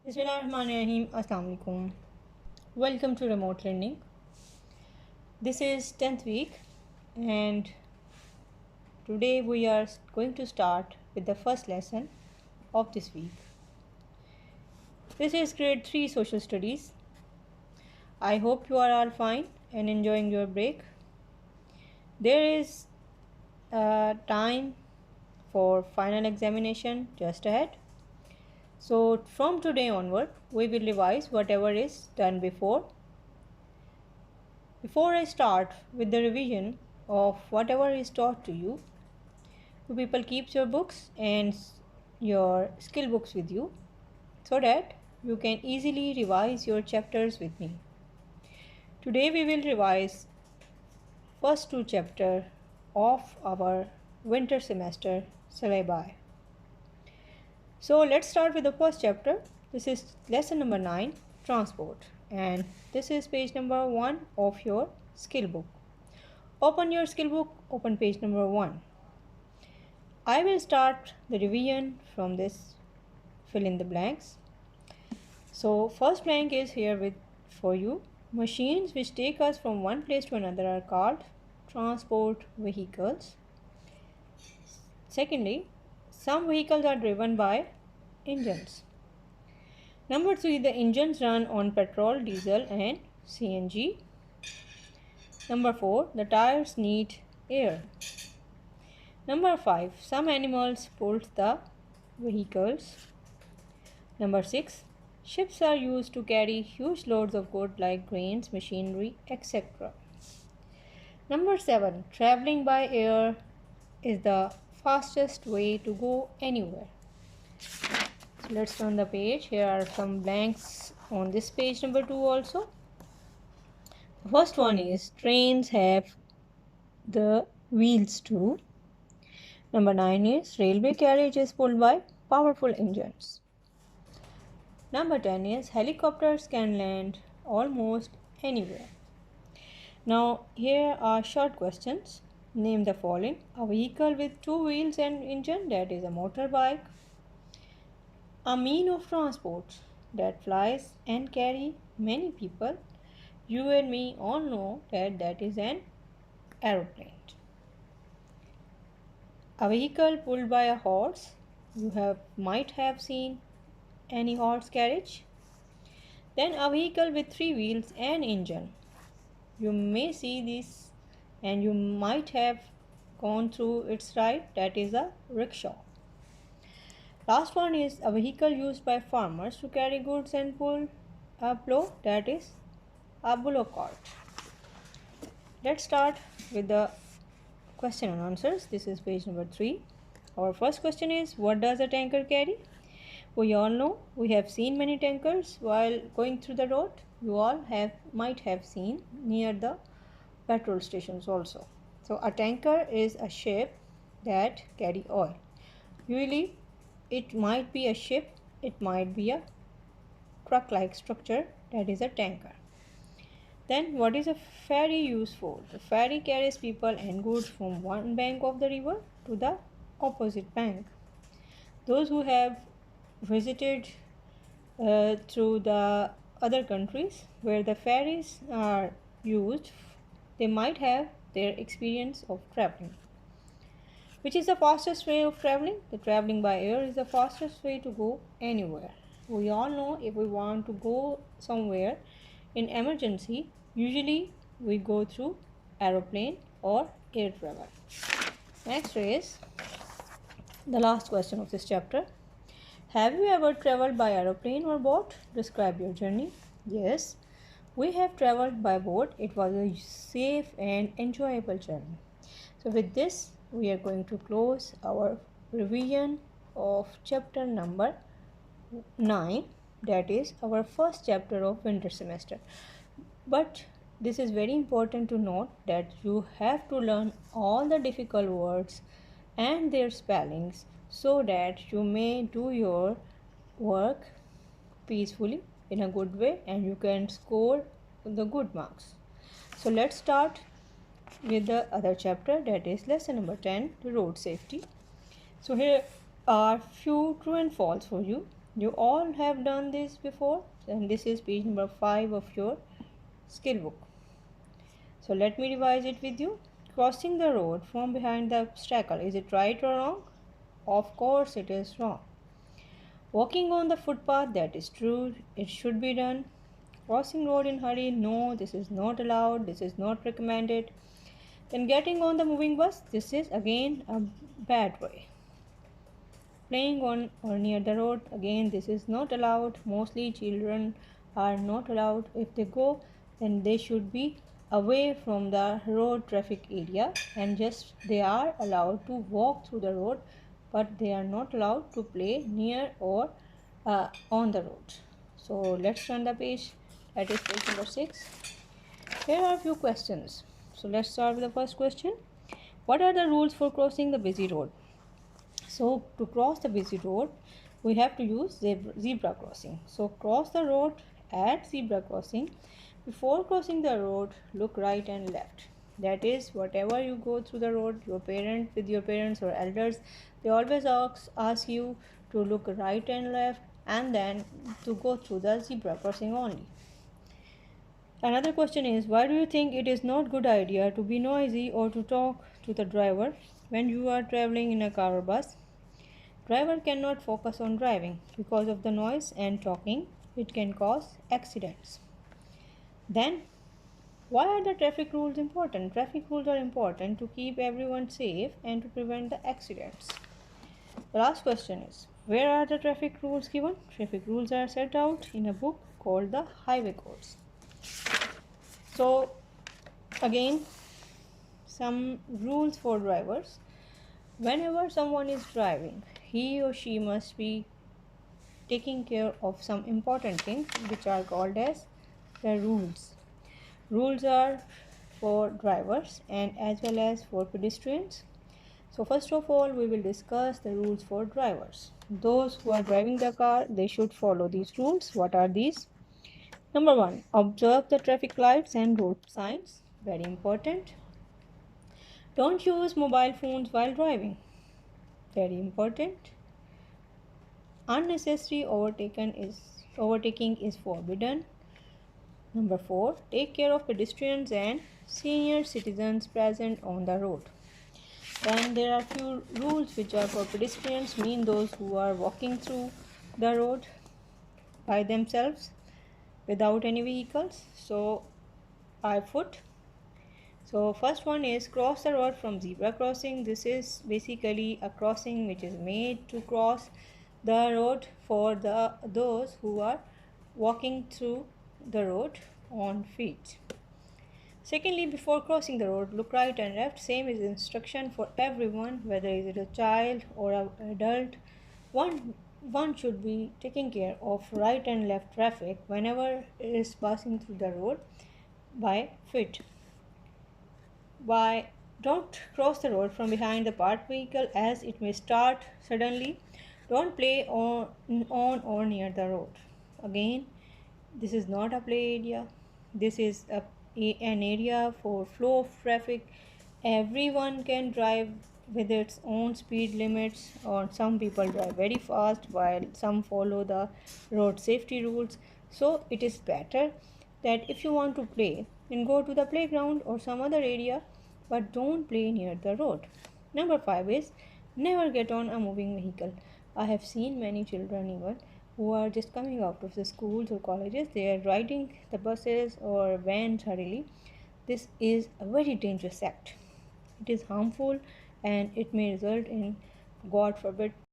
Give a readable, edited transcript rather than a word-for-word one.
Bismillahirrahmanirrahim. Assalamu alaikum. Welcome to remote learning. This is 10th week and today we are going to start with the first lesson of this week. This is grade 3 social studies. I hope you are all fine and enjoying your break. There is time for final examination just ahead. So from today onward, we will revise whatever is done before. Before I start with the revision of whatever is taught to you, you people keep your books and your skill books with you so that you can easily revise your chapters with me. Today we will revise first two chapters of our winter semester syllabi. So let's start with the first chapter. This is lesson number 9, transport, and this is page number 1 of your skill book. Open your skill book, open page number 1. I will start the revision from this fill in the blanks. So first blank is here with for you. Machines which take us from one place to another are called transport vehicles. Secondly, some vehicles are driven by engines. Number 3, the engines run on petrol, diesel and CNG. Number 4, the tires need air. Number 5, some animals pull the vehicles. Number 6, ships are used to carry huge loads of goods like grains, machinery, etc. Number 7, traveling by air is the fastest way to go anywhere. So let's turn the page. Here are some blanks on this page number 2 also. The first one is trains have the wheels too. Number 9 is railway carriage is pulled by powerful engines. Number 10 is helicopters can land almost anywhere. Now here are short questions. Name the following. A vehicle with two wheels and engine, that is a motorbike. A mean of transport that flies and carry many people. You and me all know that that is an aeroplane. A vehicle pulled by a horse. You might have seen any horse carriage. Then a vehicle with three wheels and engine. You may see this and you might have gone through its ride, that is a rickshaw. Last one is a vehicle used by farmers to carry goods and pull a plow, that is a bullock cart. Let's start with the question and answers. This is page number 3. Our first question is, what does a tanker carry? We all know, we have seen many tankers while going through the road. You all might have seen near the petrol stations also. So a tanker is a ship that carry oil. Usually it might be a ship, it might be a truck-like structure, that is a tanker. Then what is a ferry used for? The ferry carries people and goods from one bank of the river to the opposite bank. Those who have visited through the other countries where the ferries are used, they might have their experience of traveling. Which is the fastest way of traveling? The traveling by air is the fastest way to go anywhere. We all know if we want to go somewhere in emergency, usually we go through aeroplane or air travel. Next is the last question of this chapter. Have you ever traveled by aeroplane or boat? Describe your journey. Yes, we have traveled by boat. It was a safe and enjoyable journey. So with this, we are going to close our revision of chapter number 9, that is our first chapter of winter semester. But this is very important to note that you have to learn all the difficult words and their spellings so that you may do your work peacefully in a good way and you can score the good marks. So let's start with the other chapter, that is lesson number 10, the road safety. So here are few true and false for you. You all have done this before, and this is page number 5 of your skill book. So let me revise it with you. Crossing the road from behind the obstacle, is it right or wrong? Of course it is wrong. Walking on the footpath, that is true, it should be done. Crossing road in hurry, no, this is not allowed, this is not recommended. Then getting on the moving bus, this is again a bad way. Playing on or near the road, again this is not allowed. Mostly children are not allowed. If they go, then they should be away from the road traffic area, and just they are allowed to walk through the road, but they are not allowed to play near or on the road. So let's turn the page. That is page number 6. Here are a few questions. So let's start with the first question. What are the rules for crossing the busy road? So to cross the busy road, we have to use zebra crossing. So cross the road at zebra crossing. Before crossing the road, look right and left. That is, whatever you go through the road, with your parents or elders, they always ask you to look right and left, and then to go through the zebra crossing only. Another question is, why do you think it is not good idea to be noisy or to talk to the driver when you are traveling in a car or bus? Driver cannot focus on driving because of the noise and talking. It can cause accidents. Then, why are the traffic rules important? Traffic rules are important to keep everyone safe and to prevent the accidents. The last question is, where are the traffic rules given? Traffic rules are set out in a book called the Highway Codes. So, again, some rules for drivers. Whenever someone is driving, he or she must be taking care of some important things which are called as the rules. Rules are for drivers and as well as for pedestrians. So first of all, we will discuss the rules for drivers. Those who are driving the car, they should follow these rules. What are these? Number 1, observe the traffic lights and road signs. Very important. Don't use mobile phones while driving. Very important. Unnecessary overtaking is forbidden. Number 4, take care of pedestrians and senior citizens present on the road. Then there are few rules which are for pedestrians, mean those who are walking through the road by themselves without any vehicles, so by foot. So first one is cross the road from zebra crossing. This is basically a crossing which is made to cross the road for those who are walking through the road on feet. Secondly, before crossing the road, look right and left. Same is instruction for everyone, whether it is a child or an adult. One should be taking care of right and left traffic whenever it is passing through the road by foot. Don't cross the road from behind the parked vehicle as it may start suddenly. Don't play on or near the road. Again, this is not a play area. This is an area for flow of traffic. Everyone can drive with its own speed limits, or some people drive very fast while some follow the road safety rules. So it is better that if you want to play, then go to the playground or some other area, but don't play near the road. Number 5 is never get on a moving vehicle. I have seen many children even who are just coming out of the schools or colleges, they are riding the buses or vans hurriedly. This is a very dangerous act. It is harmful and it may result in, God forbid,